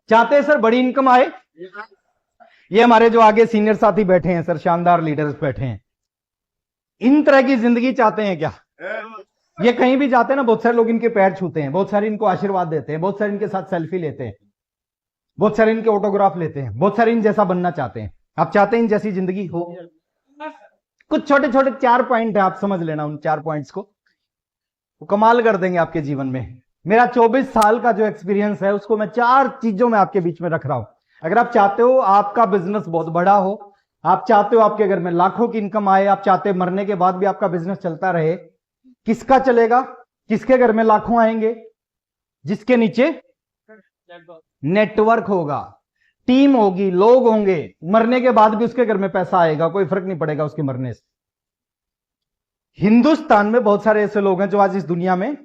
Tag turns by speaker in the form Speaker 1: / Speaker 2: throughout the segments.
Speaker 1: चाहते हैं सर बड़ी इनकम आए। ये हमारे जो आगे सीनियर साथी बैठे हैं सर, शानदार लीडर्स बैठे हैं, इन तरह की जिंदगी चाहते हैं क्या? ये कहीं भी जाते हैं ना, बहुत सारे लोग इनके पैर छूते हैं, बहुत सारे इनको आशीर्वाद देते हैं, बहुत सारे इनके साथ सेल्फी लेते हैं, बहुत सारे इनके ऑटोग्राफ लेते हैं, बहुत सारे इन जैसा बनना चाहते हैं। आप चाहते हैं इन जैसी जिंदगी हो? कुछ छोटे छोटे 4 पॉइंट है, आप समझ लेना उन 4 पॉइंट्स को, वो कमाल कर देंगे आपके जीवन में। मेरा 24 साल का जो एक्सपीरियंस है उसको मैं 4 चीजों में आपके बीच में रख रहा हूं। अगर आप चाहते हो आपका बिजनेस बहुत बड़ा हो, आप चाहते हो आपके घर में लाखों की इनकम आए, आप चाहते हो मरने के बाद भी आपका बिजनेस चलता रहे, किसका चलेगा? किसके घर में लाखों आएंगे? जिसके नीचे नेटवर्क होगा, टीम होगी, लोग होंगे, मरने के बाद भी उसके घर में पैसा आएगा, कोई फर्क नहीं पड़ेगा उसके मरने से। हिंदुस्तान में बहुत सारे ऐसे लोग हैं जो आज इस दुनिया में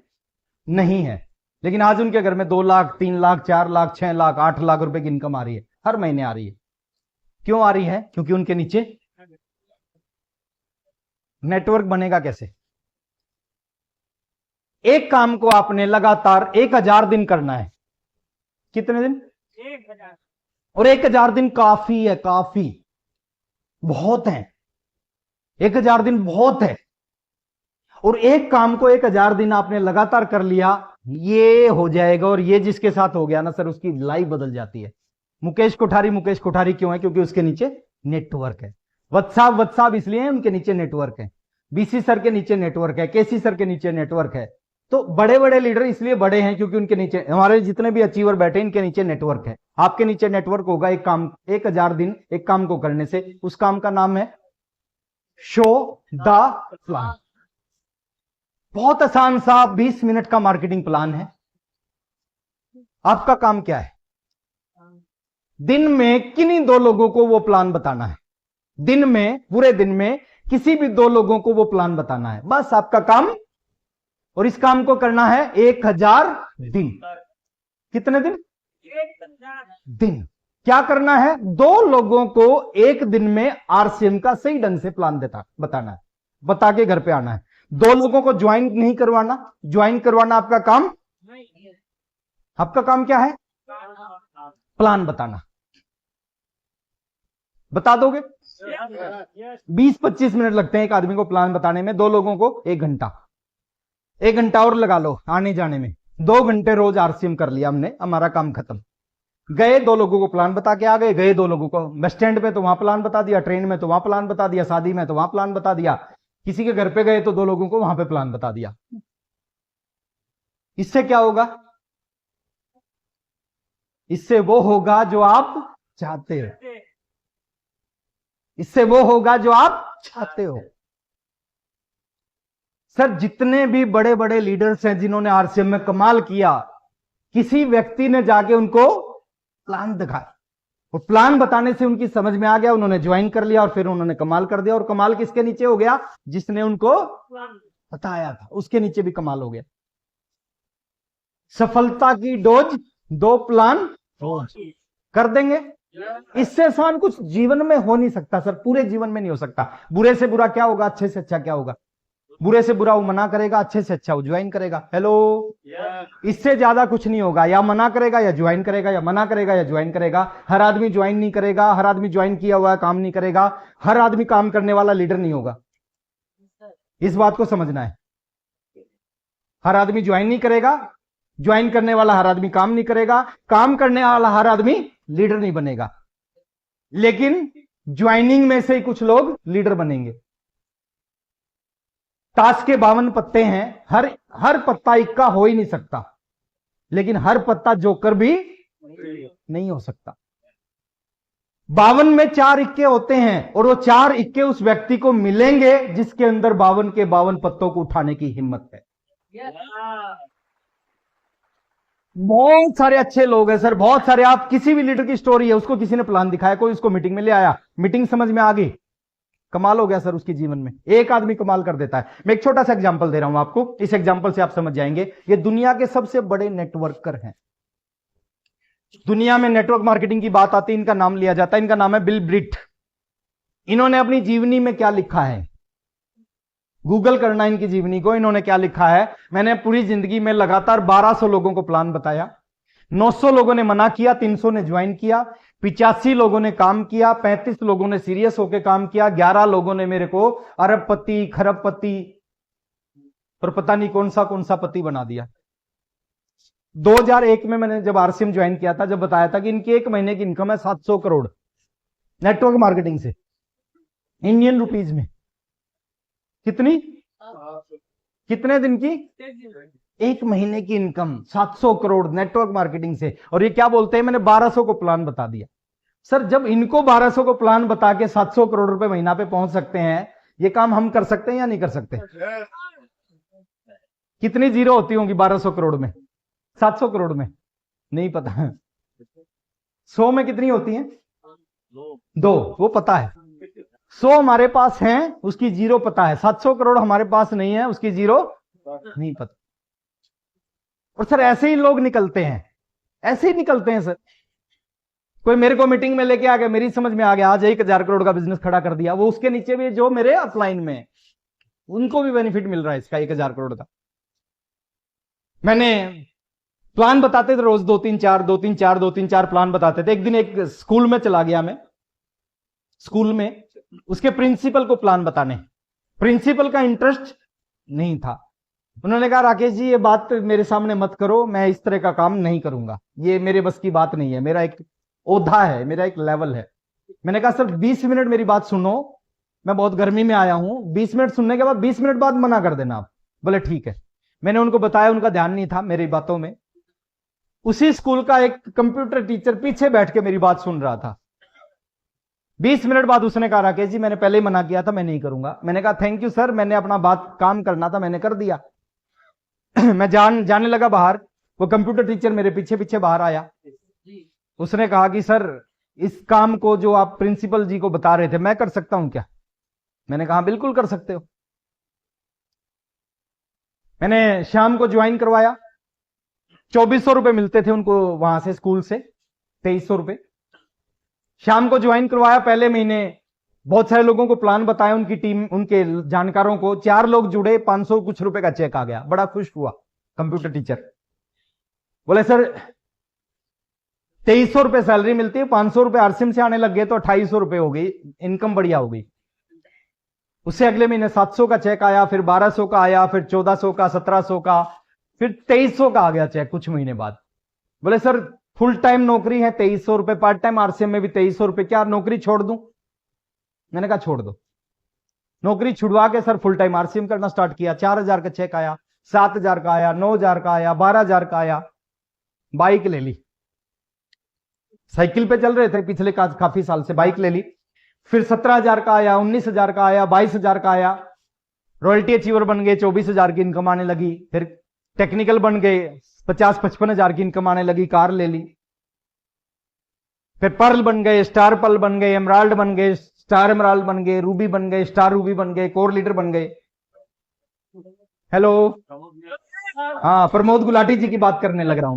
Speaker 1: नहीं है, लेकिन आज उनके घर में 2 लाख, 3 लाख, 4 लाख, 6 लाख, 8 लाख रुपए की इनकम आ रही है, हर महीने आ रही है। क्यों आ रही है? क्योंकि उनके नीचे नेटवर्क बनेगा। कैसे? एक काम को आपने लगातार 1000 दिन करना है। कितने दिन? 1000। और 1000 दिन काफी है, काफी बहुत है, 1000 दिन बहुत है। और एक काम को 1000 दिन आपने लगातार कर लिया, ये हो जाएगा। और ये जिसके साथ हो गया ना सर, उसकी लाइफ बदल जाती है। मुकेश कोठारी मुकेश कोठारी क्यों है? क्योंकि उसके नीचे नेटवर्क है। वत्साब वत्साब इसलिए है, उनके नीचे नेटवर्क है। बीसी सर के नीचे नेटवर्क है, केसी सर के नीचे नेटवर्क है। तो बड़े बड़े लीडर इसलिए बड़े हैं क्योंकि उनके नीचे, हमारे जितने भी अचीवर बैठे इनके नीचे नेटवर्क है। आपके नीचे नेटवर्क होगा। एक काम 1000 दिन एक काम को करने से, उस काम का नाम है शो द प्लान। बहुत आसान सा 20 मिनट का मार्केटिंग प्लान है। आपका काम क्या है? दिन में किन्हीं 2 लोगों को वो प्लान बताना है। दिन में, पूरे दिन में किसी भी 2 लोगों को वो प्लान बताना है, बस आपका काम। और इस काम को करना है 1000 दिन। कितने दिन? 1000 दिन। क्या करना है? 2 लोगों को एक दिन में आरसीएम का सही ढंग से प्लान बताना है, बता के घर पे आना है। 2 लोगों को ज्वाइन नहीं करवाना, ज्वाइन करवाना आपका काम नहीं है। आपका काम क्या है? प्लान बताना। बता दोगे? 20-25 मिनट लगते हैं एक आदमी को प्लान बताने में, 2 लोगों को 1 घंटा। 1 घंटा और लगा लो आने जाने में, 2 घंटे रोज आरसीएम कर लिया हमने, हमारा काम खत्म। गए 2 लोगों को प्लान बता के आ गए, गए 2 लोगों को बस स्टैंड पे तो वहां प्लान बता दिया, ट्रेन में तो वहां प्लान बता दिया, शादी में तो वहां प्लान बता दिया, किसी के घर पे गए तो 2 लोगों को वहां पे प्लान बता दिया। इससे क्या होगा? इससे वो होगा जो आप चाहते हो। इससे वो होगा जो आप चाहते हो। सर जितने भी बड़े बड़े लीडर्स हैं जिन्होंने आरसीएम में कमाल किया, किसी व्यक्ति ने जाके उनको प्लान दिखाया, और प्लान बताने से उनकी समझ में आ गया, उन्होंने ज्वाइन कर लिया और फिर उन्होंने कमाल कर दिया। और कमाल किसके नीचे हो गया? जिसने उनको बताया था, उसके नीचे भी कमाल हो गया। सफलता की डोज 2 प्लान रोज कर देंगे। इससे आसान कुछ जीवन में हो नहीं सकता सर, पूरे जीवन में नहीं हो सकता। बुरे से बुरा क्या होगा? अच्छे से अच्छा क्या होगा? बुरे से बुरा वो मना करेगा, अच्छे से अच्छा वो ज्वाइन करेगा। हेलो, इससे ज्यादा कुछ नहीं होगा। या मना करेगा या ज्वाइन करेगा, या मना करेगा या ज्वाइन करेगा। हर आदमी ज्वाइन नहीं करेगा, हर आदमी ज्वाइन किया हुआ काम नहीं करेगा, हर आदमी काम करने वाला लीडर नहीं होगा। इस बात को समझना है। हर आदमी ज्वाइन नहीं करेगा, ज्वाइन करने वाला हर आदमी काम नहीं करेगा, काम करने वाला हर आदमी लीडर नहीं बनेगा। लेकिन ज्वाइनिंग में से ही कुछ लोग लीडर बनेंगे। ताश के 52 पत्ते हैं, हर पत्ता इक्का हो ही नहीं सकता, लेकिन हर पत्ता जोकर भी नहीं हो सकता। 52 में 4 इक्के होते हैं, और वो 4 इक्के उस व्यक्ति को मिलेंगे जिसके अंदर 52 के 52 पत्तों को उठाने की हिम्मत है। बहुत सारे अच्छे लोग हैं सर, बहुत सारे। आप किसी भी लीडर की स्टोरी है, उसको किसी ने प्लान दिखाया, कोई उसको मीटिंग में ले आया, मीटिंग समझ में आ गई, कमाल हो गया सर उसके जीवन में। एक आदमी कमाल कर देता है। मैं एक छोटा सा एग्जांपल दे रहा हूं आपको, इस एग्जांपल से आप समझ जाएंगे। ये दुनिया के सबसे बड़े नेटवर्कर हैं। दुनिया में नेटवर्क मार्केटिंग की बात आती है, इनका नाम लिया जाता है, इनका नाम है बिल ब्रिट। इन्होंने अपनी जीवनी में क्या लिखा है? गूगल करना इनकी जीवनी को। इन्होंने क्या लिखा है? मैंने पूरी जिंदगी में लगातार 1200 लोगों को प्लान बताया, 900 लोगों ने मना किया, 300 ने ज्वाइन किया, 85 लोगों ने काम किया, 35 लोगों ने सीरियस होकर काम किया, 11 लोगों ने मेरे को अरबपति खरबपति और पता नहीं कौन सा पति बना दिया। 2001 में मैंने जब आरसीएम ज्वाइन किया था, जब बताया था कि इनकी एक महीने की इनकम है 700 करोड़ नेटवर्क मार्केटिंग से, इंडियन रुपीज में। कितनी? कितने दिन की? एक महीने की इनकम 700 करोड़ नेटवर्क मार्केटिंग से। और ये क्या बोलते हैं, मैंने 1200 को प्लान बता दिया। सर जब इनको 1200 को प्लान बता के 700 करोड़ रुपए महीना पे पहुंच सकते हैं, ये काम हम कर सकते हैं या नहीं कर सकते? कितनी जीरो होती होंगी 1200 करोड़ में? 700 करोड़ में नहीं पता। 100 में कितनी होती हैं? 2, वो पता है। 100 हमारे पास है, उसकी जीरो पता है। 700 करोड़ हमारे पास नहीं है, उसकी जीरो नहीं पता। और सर ऐसे ही लोग निकलते हैं, ऐसे ही निकलते हैं सर। कोई मेरे को मीटिंग में लेके आ गया, मेरी समझ में आ गया, आज 1000 करोड़ का बिजनेस खड़ा कर दिया, वो उसके नीचे भी जो मेरे अपलाइन में है, उनको भी बेनिफिट मिल रहा है इसका 1000 करोड़ का। मैंने प्लान बताते थे रोज 2-3-4 प्लान बताते थे। एक दिन एक स्कूल में चला गया मैं, स्कूल में उसके प्रिंसिपल को प्लान बताने। प्रिंसिपल का इंटरेस्ट नहीं था। उन्होंने कहा राकेश जी ये बात मेरे सामने मत करो, मैं इस तरह का काम नहीं करूंगा, ये मेरे बस की बात नहीं है, मेरा एक ओधा है, मेरा एक लेवल है। मैंने कहा सर 20 मिनट मेरी बात सुनो, मैं बहुत गर्मी में आया हूं, 20 मिनट सुनने के बाद 20 मिनट बाद मना कर देना आप। बोले ठीक है। मैंने उनको बताया, उनका ध्यान नहीं था मेरी बातों में। उसी स्कूल का एक कंप्यूटर टीचर पीछे बैठ के मेरी बात सुन रहा था। 20 मिनट बाद उसने कहा राकेश जी मैंने पहले ही मना किया था, मैं नहीं करूंगा। मैंने कहा थैंक यू सर, मैंने अपना बात काम करना था, मैंने कर दिया। मैं जाने लगा बाहर, वो कंप्यूटर टीचर मेरे पीछे पीछे बाहर आया। उसने कहा कि सर इस काम को जो आप प्रिंसिपल जी को बता रहे थे मैं कर सकता हूं क्या? मैंने कहा बिल्कुल कर सकते हो। मैंने शाम को ज्वाइन करवाया, 2400 रुपए मिलते थे उनको वहां से, स्कूल से 2300 रुपए। शाम को ज्वाइन करवाया। पहले महीने बहुत सारे लोगों को प्लान बताया, उनकी टीम, उनके जानकारों को। 4 लोग जुड़े, 500 कुछ रुपए का चेक आ गया। बड़ा खुश हुआ कंप्यूटर टीचर। बोले सर 2300 रुपए सैलरी मिलती है, 500 रुपए आरसीएम से आने लग गए तो 2800 रुपए हो गई, इनकम बढ़िया हो गई। उससे अगले महीने 700 का चेक आया, फिर 1200 का आया, फिर 1400 का, 1700 का, फिर 2300 का आ गया चेक कुछ महीने बाद। बोले सर फुल टाइम नौकरी है 2300 रुपए, पार्ट टाइम आरसीएम में भी 2300 रुपए, क्या नौकरी छोड़ दूं? मैंने कहा छोड़ दो। नौकरी छुड़वा के सर फुल टाइम आरसीएम करना स्टार्ट किया। 4000 का चेक आया, 7000 का आया, 9000 का आया, 12000 का आया। बाइक ले ली, साइकिल पे चल रहे थे पिछले काफी साल से, बाइक ले ली। फिर 17000 का आया, 19000 का आया, 22000 का आया। रॉयल्टी अचीवर बन गए, 24000 की इनकम आने लगी। फिर टेक्निकल बन गए, 50-55 की इनकम आने लगी। कार ले ली। फिर पर्ल बन गए, स्टार पर्ल बन गए, एमराल्ड बन गए, स्टार एमराल्ड बन गए, रूबी बन गए, स्टार रूबी बन गए, कोर लीडर बन गए। हेलो, हाँ प्रमोद गुलाटी जी की बात करने लग रहा हूं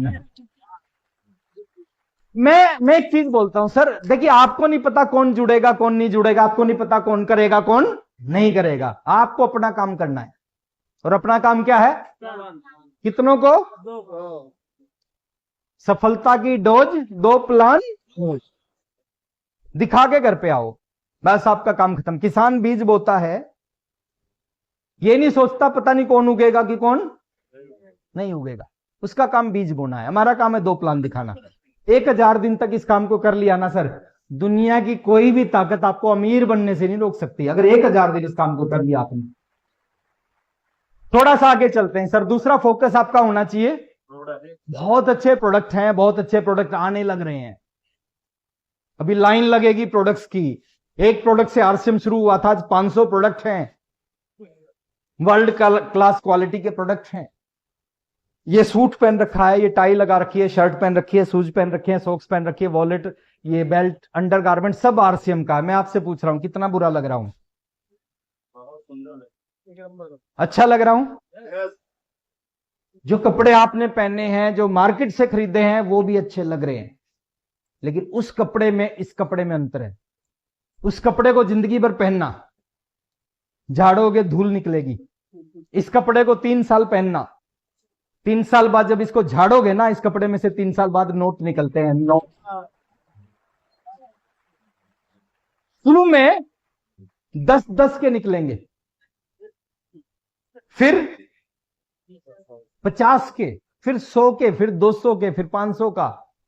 Speaker 1: मैं एक चीज बोलता हूं सर, देखिए आपको नहीं पता कौन जुड़ेगा कौन नहीं जुड़ेगा, आपको नहीं पता कौन करेगा कौन नहीं करेगा। आपको अपना काम करना है। और अपना काम क्या है? कितनों को? सफलता की डोज 2 प्लान दिखा के घर पे आओ, बस आपका काम खत्म। किसान बीज बोता है, ये नहीं सोचता पता नहीं कौन उगेगा कि कौन नहीं उगेगा, उसका काम बीज बोना है। हमारा काम है 2 प्लान दिखाना। 1000 दिन तक इस काम को कर लिया ना सर, दुनिया की कोई भी ताकत आपको अमीर बनने से नहीं रोक सकती। अगर 1000 दिन इस काम को कर लिया आपने। थोड़ा सा आगे चलते हैं सर। दूसरा फोकस आपका होना चाहिए, बहुत अच्छे प्रोडक्ट हैं, बहुत अच्छे प्रोडक्ट आने लग रहे हैं, अभी लाइन लगेगी प्रोडक्ट्स की। एक प्रोडक्ट से आरसीएम शुरू हुआ था, आज 500 प्रोडक्ट हैं, वर्ल्ड क्लास क्वालिटी के प्रोडक्ट हैं। ये सूट पहन रखा है, ये टाई लगा रखी है, शर्ट पहन रखी है, शूज पहन रखे हैं, सॉक्स पहन रखी है, वॉलेट, ये बेल्ट, अंडरगारमेंट, सब आरसीएम का है। मैं आपसे पूछ रहा हूं कितना बुरा लग रहा हूं? अच्छा लग रहा हूं? जो कपड़े आपने पहने हैं, जो मार्केट से खरीदे हैं, वो भी अच्छे लग रहे हैं, लेकिन उस कपड़े में इस कपड़े में अंतर है। उस कपड़े को जिंदगी भर पहनना, झाड़ोगे धूल निकलेगी। इस कपड़े को 3 साल पहनना, 3 साल बाद जब इसको झाड़ोगे ना, इस कपड़े में से 3 साल बाद नोट निकलते हैं, नोट। शुरू में 10-10 के निकलेंगे, फिर 50 के, फिर 100 के, फिर 200 के, फिर 500 का,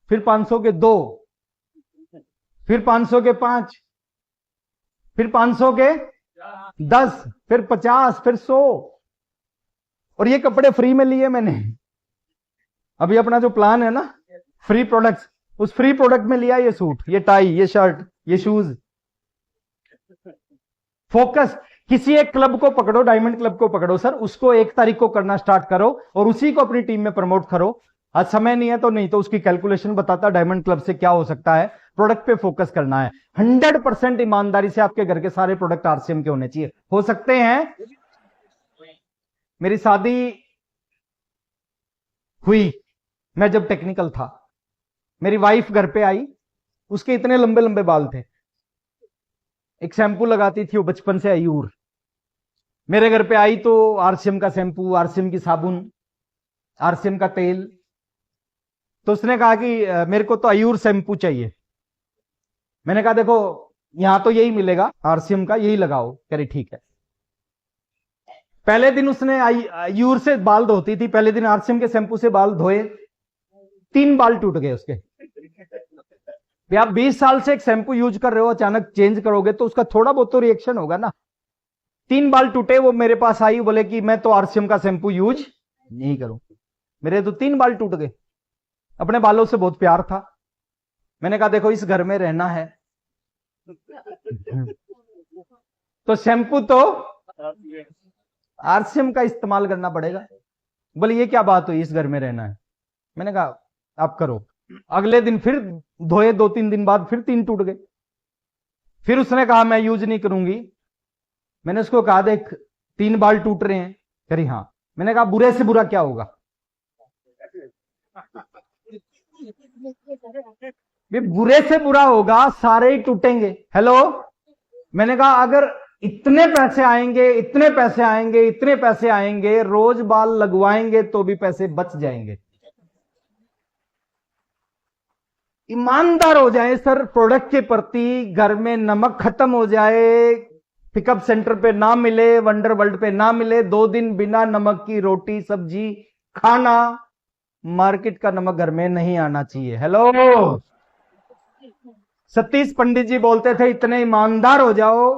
Speaker 1: फिर 500 के 2, फिर 500 के 5, फिर 500 के 10, फिर 50, फिर 100। और ये कपड़े फ्री में लिए मैंने। अभी अपना जो प्लान है ना, फ्री प्रोडक्ट्स, उस फ्री प्रोडक्ट में लिया ये सूट, ये टाई, ये शर्ट, ये शूज। फोकस, किसी एक क्लब को पकड़ो, डायमंड क्लब को पकड़ो सर, उसको 1 तारीख को करना स्टार्ट करो और उसी को अपनी टीम में प्रमोट करो। आज समय नहीं है तो नहीं, तो उसकी कैलकुलेशन बताता डायमंड क्लब से क्या हो सकता है। प्रोडक्ट पे फोकस करना है। 100% ईमानदारी से आपके घर के सारे प्रोडक्ट आरसीएम के होने चाहिए। हो सकते हैं। मेरी शादी हुई, मैं जब टेक्निकल था, मेरी वाइफ घर पे आई, उसके इतने लंबे लंबे बाल थे। एक शैम्पू लगाती थी वो बचपन से आयूर। मेरे घर पे आई तो आरसीएम का शैम्पू, आरसीएम की साबुन, आरसीएम का तेल। तो उसने कहा कि मेरे को तो आयूर शैम्पू चाहिए। मैंने कहा देखो यहां तो यही मिलेगा, आरसीएम का यही लगाओ। कह रही ठीक है। पहले दिन उसने आयूर से बाल धोती थी, पहले दिन आरसीएम के शैम्पू से बाल धोए, 3 बाल टूट गए उसके। आप 20 साल से एक शैम्पू यूज कर रहे हो, अचानक चेंज करोगे तो उसका थोड़ा बहुत तो रिएक्शन होगा ना। 3 बाल टूटे। वो मेरे पास आई, बोले कि मैं तो आरसीएम का शैम्पू यूज नहीं करूं। मेरे तो 3 बाल टूट गए। अपने बालों से बहुत प्यार था। मैंने कहा देखो इस घर में रहना है तो शैम्पू तो आरसीएम का इस्तेमाल करना पड़ेगा। बोले ये क्या बात हुई, इस घर में रहना है। मैंने कहा आप करो। अगले दिन फिर धोए, 2-3 दिन बाद फिर 3 टूट गए। फिर उसने कहा मैं यूज नहीं करूंगी। मैंने उसको कहा देख 3 बाल टूट रहे हैं। करी हाँ। मैंने कहा बुरे से बुरा क्या होगा। ये बुरे से बुरा होगा, सारे ही टूटेंगे। हेलो। मैंने कहा अगर इतने पैसे आएंगे, इतने पैसे आएंगे, इतने पैसे आएंगे, रोज बाल लगवाएंगे तो भी पैसे बच जाएंगे। ईमानदार हो जाए सर प्रोडक्ट के प्रति। घर में नमक खत्म हो जाए, पिकअप सेंटर पे ना मिले, वंडर वर्ल्ड पे ना मिले, 2 दिन बिना नमक की रोटी सब्जी खाना। मार्केट का नमक घर में नहीं आना चाहिए। हेलो। सतीश पंडित जी बोलते थे इतने ईमानदार हो जाओ,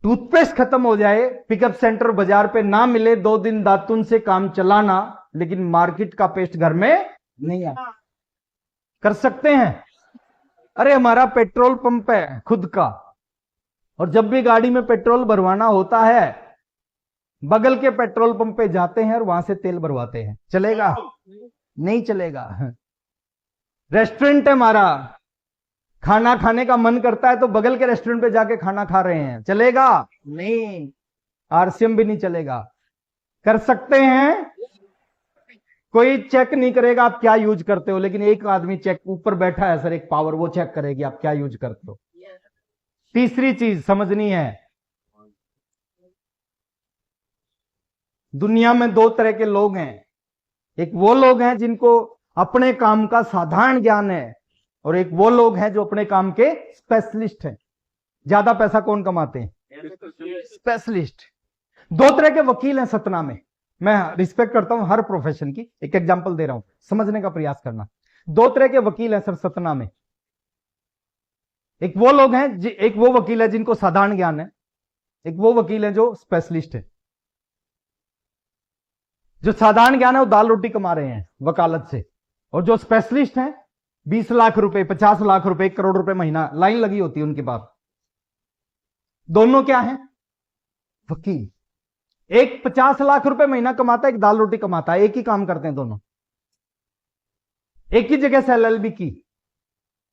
Speaker 1: टूथपेस्ट खत्म हो जाए, पिकअप सेंटर बाजार पे ना मिले, 2 दिन दातुन से काम चलाना, लेकिन मार्केट का पेस्ट घर में नहीं आ। कर सकते हैं। अरे हमारा पेट्रोल पंप है खुद का, और जब भी गाड़ी में पेट्रोल भरवाना होता है बगल के पेट्रोल पंप पे जाते हैं और वहां से तेल भरवाते हैं। चलेगा? नहीं चलेगा। रेस्टोरेंट है हमारा, खाना खाने का मन करता है तो बगल के रेस्टोरेंट पे जाके खाना खा रहे हैं। चलेगा? नहीं। आरसीएम भी नहीं चलेगा। कर सकते हैं। कोई चेक नहीं करेगा आप क्या यूज करते हो, लेकिन एक आदमी चेक, ऊपर बैठा है सर एक पावर, वो चेक करेगी आप क्या यूज करते हो। तीसरी चीज समझनी है, दुनिया में 2 तरह के लोग हैं। एक वो लोग हैं जिनको अपने काम का साधारण ज्ञान है, और एक वो लोग हैं जो अपने काम के स्पेशलिस्ट हैं। ज्यादा पैसा कौन कमाते हैं? स्पेशलिस्ट। 2 तरह के वकील हैं सतना में। मैं रिस्पेक्ट करता हूं हर प्रोफेशन की, एक एग्जांपल दे रहा हूं, समझने का प्रयास करना। 2 तरह के वकील हैं सर सतना में। एक वो लोग हैं, एक वो वकील है जिनको साधारण ज्ञान है, एक वो वकील है जो स्पेशलिस्ट है। जो साधारण ज्ञान है वो दाल रोटी कमा रहे हैं वकालत से, और जो स्पेशलिस्ट हैं 20 लाख रुपए, 50 लाख रुपए, 1 करोड़ रुपए महीना लाइन लगी होती है उनके पास। दोनों क्या है? वकील। एक 50 लाख रुपए महीना कमाता है, एक दाल रोटी कमाता है, एक ही काम करते हैं दोनों। एक ही जगह से एलएलबी की,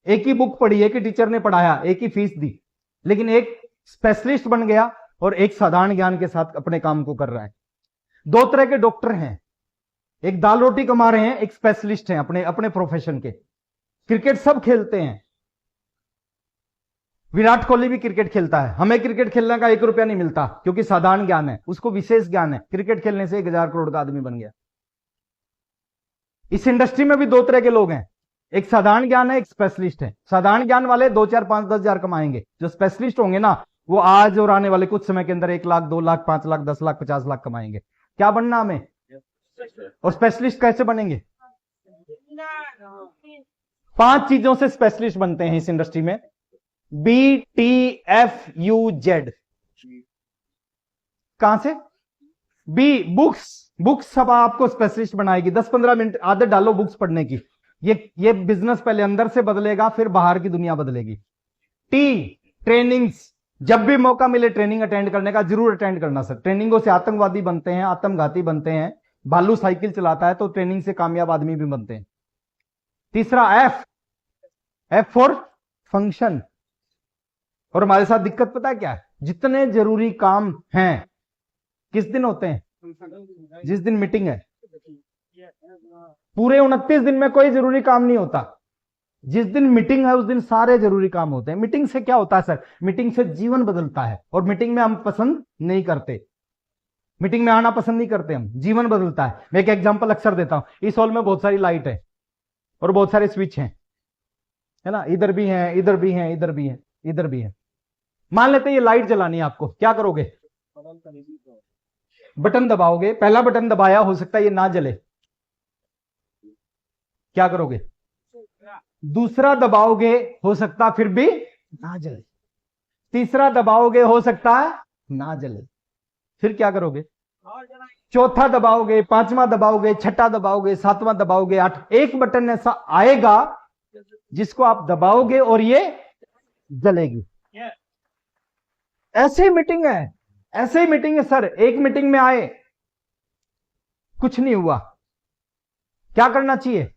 Speaker 1: एक ही बुक पढ़ी, एक ही टीचर ने पढ़ाया, एक ही फीस दी, लेकिन एक स्पेशलिस्ट बन गया और एक साधारण ज्ञान के साथ अपने काम को कर रहा है। 2 तरह के डॉक्टर हैं, एक दाल रोटी कमा रहे हैं, एक स्पेशलिस्ट हैं अपने अपने प्रोफेशन के। क्रिकेट सब खेलते हैं, विराट कोहली भी क्रिकेट खेलता है, हमें क्रिकेट खेलने का 1 रुपया नहीं मिलता, क्योंकि साधारण ज्ञान है, उसको विशेष ज्ञान है। क्रिकेट खेलने से 1,000 करोड़ का आदमी बन गया। इस इंडस्ट्री में भी दो तरह के लोग हैं, एक साधारण ज्ञान है, एक स्पेशलिस्ट है। साधारण ज्ञान वाले 2, 4, 5, 10,000 कमाएंगे। जो स्पेशलिस्ट होंगे ना, वो आज और आने वाले कुछ समय के अंदर 1 लाख, 2 लाख, 5 लाख, 10 लाख, 50 लाख कमाएंगे। क्या बनना हमें? और स्पेशलिस्ट कैसे बनेंगे? 5 चीजों से स्पेशलिस्ट बनते हैं इस इंडस्ट्री में। BTFUZ। कहां से? B, books. बुक्स सब आपको स्पेशलिस्ट बनाएगी। 10-15 मिनट आदत डालो बुक्स पढ़ने की। ये बिजनेस पहले अंदर से बदलेगा, फिर बाहर की दुनिया बदलेगी। T, trainings. जब भी मौका मिले ट्रेनिंग अटेंड करने का, जरूर अटेंड करना सर। ट्रेनिंगों से आतंकवादी बनते हैं, आत्मघाती बनते हैं। भालू साइकिल चलाता है तो ट्रेनिंग से कामयाब आदमी भी बनते हैं। तीसरा एफ फॉर फंक्शन। और हमारे साथ दिक्कत पता है क्या है? जितने जरूरी काम हैं किस दिन होते हैं? जिस दिन मीटिंग है। पूरे 29 दिन में कोई जरूरी काम नहीं होता। जिस दिन मीटिंग है उस दिन सारे जरूरी काम होते हैं। मीटिंग से क्या होता है सर? मीटिंग से जीवन बदलता है। और मीटिंग में हम पसंद नहीं करते, मीटिंग में आना पसंद नहीं करते हम, जीवन बदलता है। मैं एक एग्जांपल अक्सर देता हूं। इस हॉल में बहुत सारी लाइट है और बहुत सारे स्विच हैं, है ना? इधर भी हैं, इधर भी हैं, इधर भी हैं, इधर भी हैं। मान लेते हैं ये लाइट जलानी है आपको, क्या करोगे? बटन दबाओगे। पहला बटन दबाया, हो सकता है ये ना जले, क्या करोगे? दूसरा दबाओगे, हो सकता फिर भी ना जले। तीसरा दबाओगे, हो सकता है ना जले, फिर क्या करोगे? चौथा दबाओगे, पांचवा दबाओगे, छठा दबाओगे, सातवां दबाओगे, आठ। एक बटन ऐसा आएगा जिसको आप दबाओगे और ये जलेगी। ऐसे ही मीटिंग है, ऐसे ही मीटिंग है सर। एक मीटिंग में आए, कुछ नहीं हुआ, क्या करना चाहिए?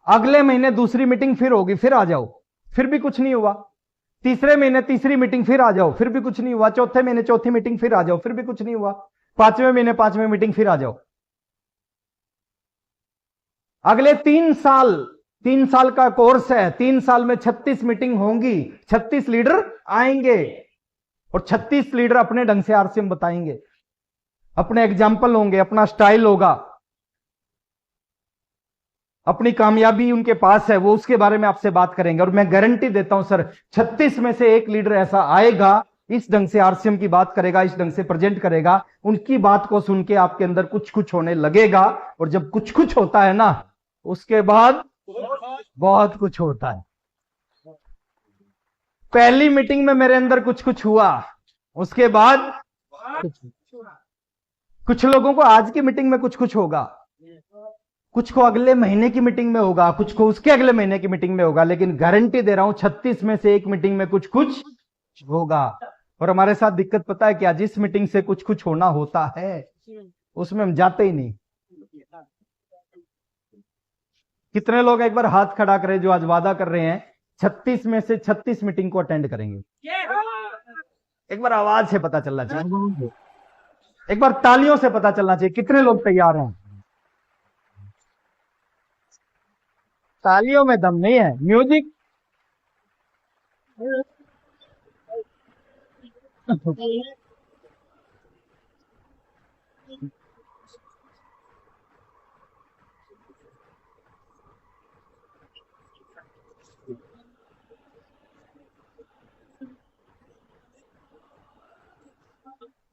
Speaker 1: अगले महीने दूसरी मीटिंग फिर होगी, फिर आ जाओ, फिर भी कुछ नहीं हुआ। तीसरे महीने तीसरी मीटिंग, फिर आ जाओ, फिर भी कुछ नहीं हुआ। चौथे महीने चौथी मीटिंग, फिर आ जाओ, फिर भी कुछ नहीं हुआ। पांचवें महीने पांचवें मीटिंग, फिर आ जाओ। अगले 3 साल का कोर्स है। 3 साल में 36 मीटिंग होंगी, 36 लीडर आएंगे और 36 लीडर अपने ढंग से आरसीएम बताएंगे, अपने एग्जाम्पल होंगे, अपना स्टाइल होगा, अपनी कामयाबी उनके पास है, वो उसके बारे में आपसे बात करेंगे। और मैं गारंटी देता हूं सर, 36 में से एक लीडर ऐसा आएगा, इस ढंग से आरसीएम की बात करेगा, इस ढंग से प्रेजेंट करेगा। उनकी बात को सुन के आपके अंदर कुछ कुछ होने लगेगा। और जब कुछ कुछ होता है ना, उसके बाद बहुत कुछ होता है। पहली मीटिंग में मेरे अंदर कुछ कुछ हुआ, उसके बाद कुछ लोगों को आज की मीटिंग में कुछ कुछ होगा, कुछ को अगले महीने की मीटिंग में होगा, कुछ को उसके अगले महीने की मीटिंग में होगा। लेकिन गारंटी दे रहा हूं 36 में से एक मीटिंग में कुछ कुछ होगा। और हमारे साथ दिक्कत पता है क्या? जिस मीटिंग से कुछ कुछ होना होता है उसमें हम जाते ही नहीं। कितने लोग एक बार हाथ खड़ा करें जो आज वादा कर रहे हैं 36 में से 36 मीटिंग को अटेंड करेंगे? एक बार आवाज से पता चलना चाहिए, एक बार तालियों से पता चलना चाहिए कितने लोग तैयार हैं। तालियों में दम नहीं है, म्यूजिक।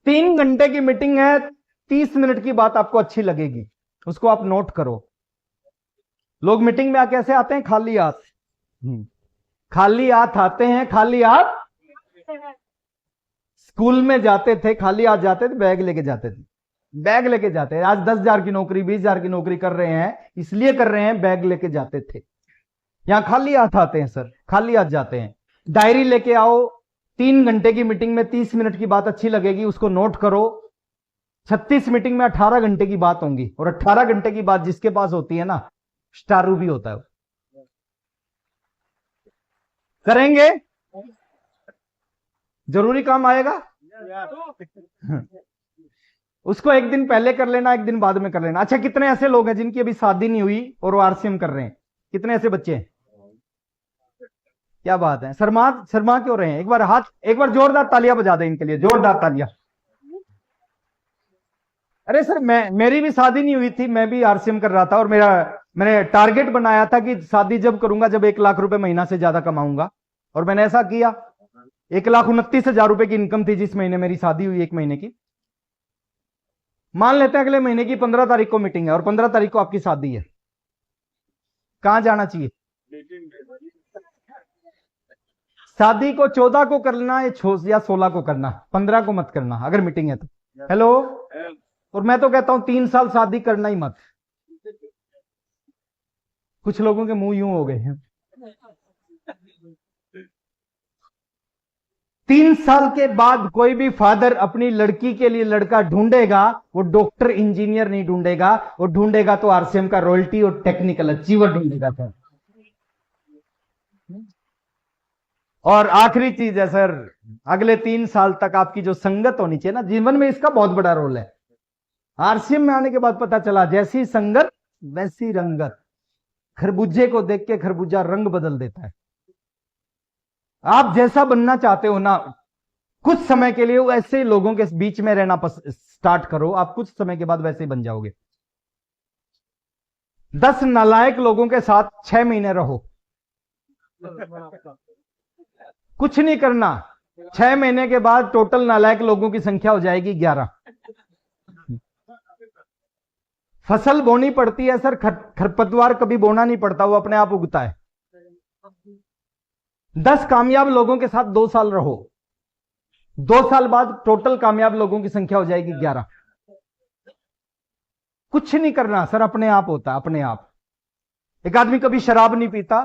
Speaker 1: तीन घंटे की मीटिंग है, 30 मिनट की बात आपको अच्छी लगेगी, उसको आप नोट करो। लोग मीटिंग में कैसे आते हैं? खाली हाथ। खाली हाथ आते हैं, खाली हाथ। स्कूल में जाते थे, खाली हाथ जाते थे, बैग लेके जाते थे, बैग लेके जाते हैं। आज 10,000 की नौकरी, 20,000 की नौकरी कर रहे हैं, इसलिए कर रहे हैं, बैग लेके जाते थे। यहां खाली हाथ आते हैं सर, खाली हाथ जाते हैं। डायरी लेके आओ, 3 घंटे की मीटिंग में 30 मिनट की बात अच्छी लगेगी, उसको नोट करो। 36 मीटिंग में 18 घंटे की बात होंगी, और 18 घंटे की बात जिसके पास होती है ना, स्टारू भी होता है। करेंगे? जरूरी काम आएगा, उसको एक दिन पहले कर लेना, एक दिन बाद में कर लेना। अच्छा, कितने ऐसे लोग हैं जिनकी अभी शादी नहीं हुई और वो आरसीएम कर रहे हैं? कितने ऐसे बच्चे हैं? क्या बात है, शर्मा शर्मा क्यों रहे हैं? एक बार हाथ, एक बार जोरदार तालियां बजा दें इनके लिए, जोरदार तालियां। अरे सर, मेरी भी शादी नहीं हुई थी, मैं भी आरसीएम कर रहा था, और मैंने टारगेट बनाया था कि शादी जब करूंगा जब 1 लाख रुपए महीना से ज्यादा कमाऊंगा, और मैंने ऐसा किया। 1,29,000 रुपए की इनकम थी जिस महीने मेरी शादी हुई, 1 महीने की। मान लेते हैं अगले महीने की 15 तारीख को मीटिंग है और 15 तारीख को आपकी शादी है, कहां जाना चाहिए? शादी को 14 को करना या 16 को करना, 15 को मत करना अगर मीटिंग है तो। हेलो, और मैं तो कहता हूं 3 साल शादी करना ही मत। कुछ लोगों के मुंह यूं हो गए हैं। 3 साल के बाद कोई भी फादर अपनी लड़की के लिए लड़का ढूंढेगा, वो डॉक्टर इंजीनियर नहीं ढूंढेगा, वो ढूंढेगा तो आरसीएम का रॉयल्टी और टेक्निकल अचीवर ढूंढेगा सर। और आखिरी चीज है सर, अगले 3 साल तक आपकी जो संगत होनी चाहिए ना जीवन में, इसका बहुत बड़ा रोल है। आरसीएम में आने के बाद पता चला, जैसी संगत वैसी रंगत। खरबूजे को देख के खरबूजा रंग बदल देता है। आप जैसा बनना चाहते हो ना, कुछ समय के लिए ऐसे लोगों के बीच में रहना स्टार्ट करो, आप कुछ समय के बाद वैसे ही बन जाओगे। 10 नालायक लोगों के साथ 6 महीने रहो, कुछ नहीं करना, 6 महीने के बाद टोटल नालायक लोगों की संख्या हो जाएगी 11। फसल बोनी पड़ती है सर, खरपतवार कभी बोना नहीं पड़ता, वो अपने आप उगता है। 10 कामयाब लोगों के साथ 2 साल रहो, 2 साल बाद टोटल कामयाब लोगों की संख्या हो जाएगी 11। कुछ नहीं करना सर, अपने आप होता है, अपने आप। एक आदमी कभी शराब नहीं पीता,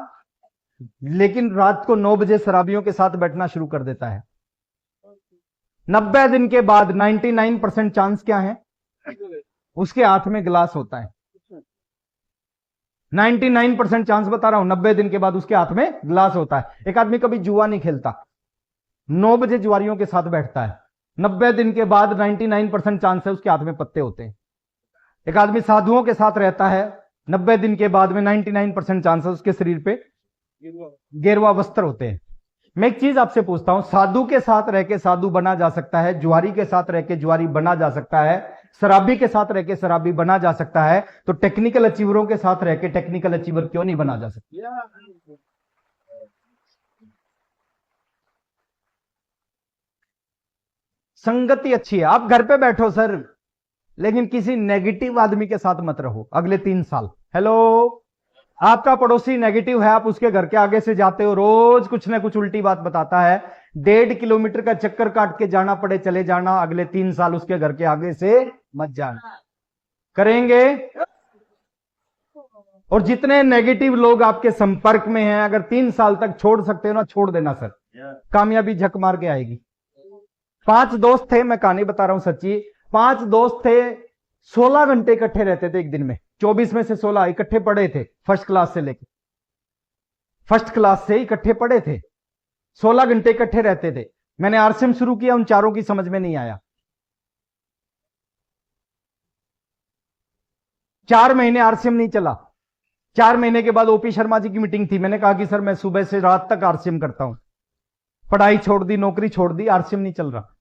Speaker 1: लेकिन रात को 9 बजे शराबियों के साथ बैठना शुरू कर देता है। 90 दिन के बाद 99% चांस क्या है? उसके हाथ में गिलास होता है। 99% चांस बता रहा हूं, 90 दिन के बाद उसके हाथ में गिलास होता है। एक आदमी कभी जुआ नहीं खेलता, 9 बजे जुआरियों के साथ बैठता है, 90 दिन के बाद 99% चांस है उसके हाथ में पत्ते होते हैं। एक आदमी साधुओं के साथ रहता है, 90 दिन के बाद में 99% चांस है उसके शरीर पे गेरुआ वस्त्र होते हैं। मैं एक चीज आपसे पूछता हूं, साधु के साथ रह के साधु बना जा सकता है, जुआरी के साथ रह के जुआरी बना जा सकता है, शराबी के साथ रह के शराबी बना जा सकता है, तो टेक्निकल अचीवरों के साथ रह के टेक्निकल अचीवर क्यों नहीं बना जा सकता? संगति अच्छी है। आप घर पे बैठो सर, लेकिन किसी नेगेटिव आदमी के साथ मत रहो अगले 3 साल। हेलो, आपका पड़ोसी नेगेटिव है, आप उसके घर के आगे से जाते हो, रोज कुछ ना कुछ उल्टी बात बताता है, 1.5 किलोमीटर का चक्कर काट के जाना पड़े चले जाना, अगले 3 साल उसके घर के आगे से मत जाना। करेंगे? और जितने नेगेटिव लोग आपके संपर्क में हैं, अगर 3 साल तक छोड़ सकते हो ना, छोड़ देना सर, कामयाबी झक मार के आएगी। 5 दोस्त थे, मैं कहानी बता रहा हूं सच्ची। 5 दोस्त थे, 16 घंटे इकट्ठे रहते थे एक दिन में, 24 में से 16 इकट्ठे पढ़े थे, फर्स्ट क्लास से लेके फर्स्ट क्लास से इकट्ठे पढ़े थे, 16 घंटे इकट्ठे रहते थे। मैंने आरसीएम शुरू किया, उन चारों की समझ में नहीं आया। 4 महीने आरसीएम नहीं चला। 4 महीने के बाद ओपी शर्मा जी की मीटिंग थी, मैंने कहा कि सर मैं सुबह से रात तक आरसीएम करता हूं, पढ़ाई छोड़ दी, नौकरी छोड़ दी, आरसीएम नहीं चल रहा।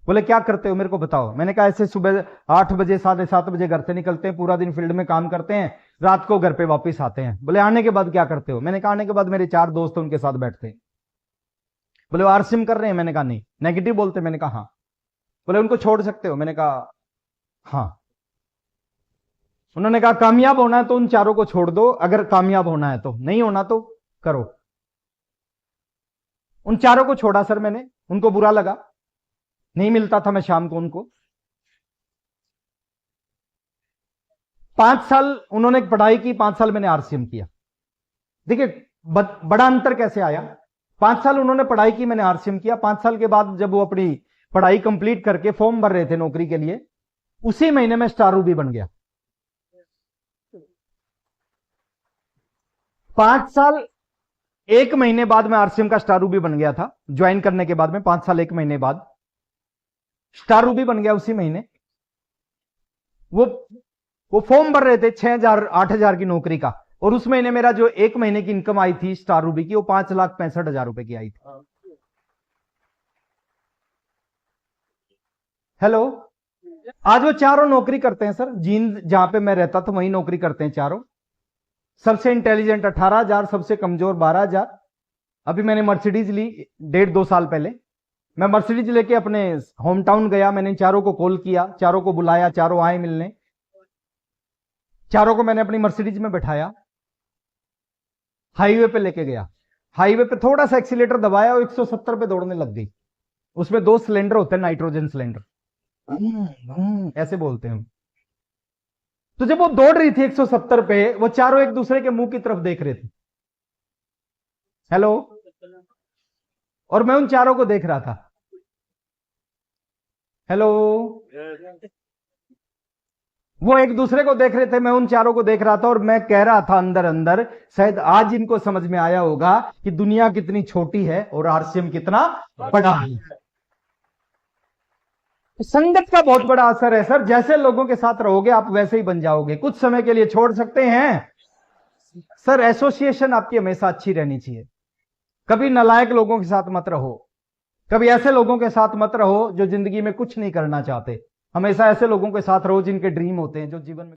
Speaker 1: बोले क्या करते हो मेरे को बताओ। मैंने कहा ऐसे सुबह 8 बजे 7:30 बजे घर से निकलते हैं, पूरा दिन फील्ड में काम करते हैं, रात को घर पे वापस आते हैं। बोले आने के बाद क्या करते हो? मैंने कहा आने के बाद मेरे 4 दोस्त उनके साथ बैठते हैं। बोले आरसीएम कर रहे हैं? मैंने कहा नहीं। नेगेटिव बोलते? मैंने कहा हाँ। बोले उनको छोड़ सकते हो? मैंने कहा हाँ। उन्होंने कहा कामयाब होना है तो उन चारों को छोड़ दो, अगर कामयाब होना है तो, नहीं होना तो करो। उन चारों को छोड़ा सर मैंने, उनको बुरा लगा, नहीं मिलता था मैं शाम को उनको। 5 साल उन्होंने पढ़ाई की, 5 साल मैंने आरसीएम किया। देखिए बड़ा अंतर कैसे आया। 5 साल उन्होंने पढ़ाई की, मैंने आरसीएम किया। 5 साल के बाद जब वो अपनी पढ़ाई कंप्लीट करके फॉर्म भर रहे थे नौकरी के लिए, उसी महीने में स्टार रूबी बन गया। 5 साल 1 महीने बाद मैं आरसीएम का स्टार रूबी बन गया था, ज्वाइन करने के बाद में 5 साल 1 महीने बाद स्टार रूबी बन गया उसी महीने। वो फॉर्म भर रहे थे 6,000 8,000 की नौकरी का, और उस महीने मेरा जो 1 महीने की इनकम आई थी स्टार रूबी की, वो 5,65,000 रुपए की आई थी। हेलो, आज वो चारों नौकरी करते हैं सर, जींद जहां पे मैं रहता था वहीं नौकरी करते हैं चारों। सबसे इंटेलिजेंट 18,000, सबसे कमजोर 12,000। अभी मैंने मर्सिडीज ली 1.5-2 साल पहले। मैं मर्सिडीज लेके अपने होम टाउन गया, मैंने चारों को कॉल किया, चारों को बुलाया, चारों आए मिलने, चारों को मैंने अपनी मर्सिडीज में बैठाया, हाईवे पे लेके गया। हाईवे पे थोड़ा सा एक्सीलेटर दबाया और 170 पे दौड़ने लग गई। उसमें 2 सिलेंडर होते हैं, नाइट्रोजन सिलेंडर, ऐसे बोलते हैं। तो जब वो दौड़ रही थी 170 पे, वो चारों एक दूसरे के मुंह की तरफ देख रहे थे। हेलो, और मैं उन चारों को देख रहा था। हेलो, वो एक दूसरे को देख रहे थे, मैं उन चारों को देख रहा था, और मैं कह रहा था अंदर अंदर, शायद आज इनको समझ में आया होगा कि दुनिया कितनी छोटी है और आरसीएम कितना बड़ा है। संगत का बहुत बड़ा असर है सर, जैसे लोगों के साथ रहोगे आप वैसे ही बन जाओगे। कुछ समय के लिए छोड़ सकते हैं सर, एसोसिएशन आपकी हमेशा अच्छी रहनी चाहिए। कभी नालायक लोगों के साथ मत रहो, कभी ऐसे लोगों के साथ मत रहो जो जिंदगी में कुछ नहीं करना चाहते। हमेशा ऐसे लोगों के साथ रहो जिनके ड्रीम होते हैं, जो जीवन में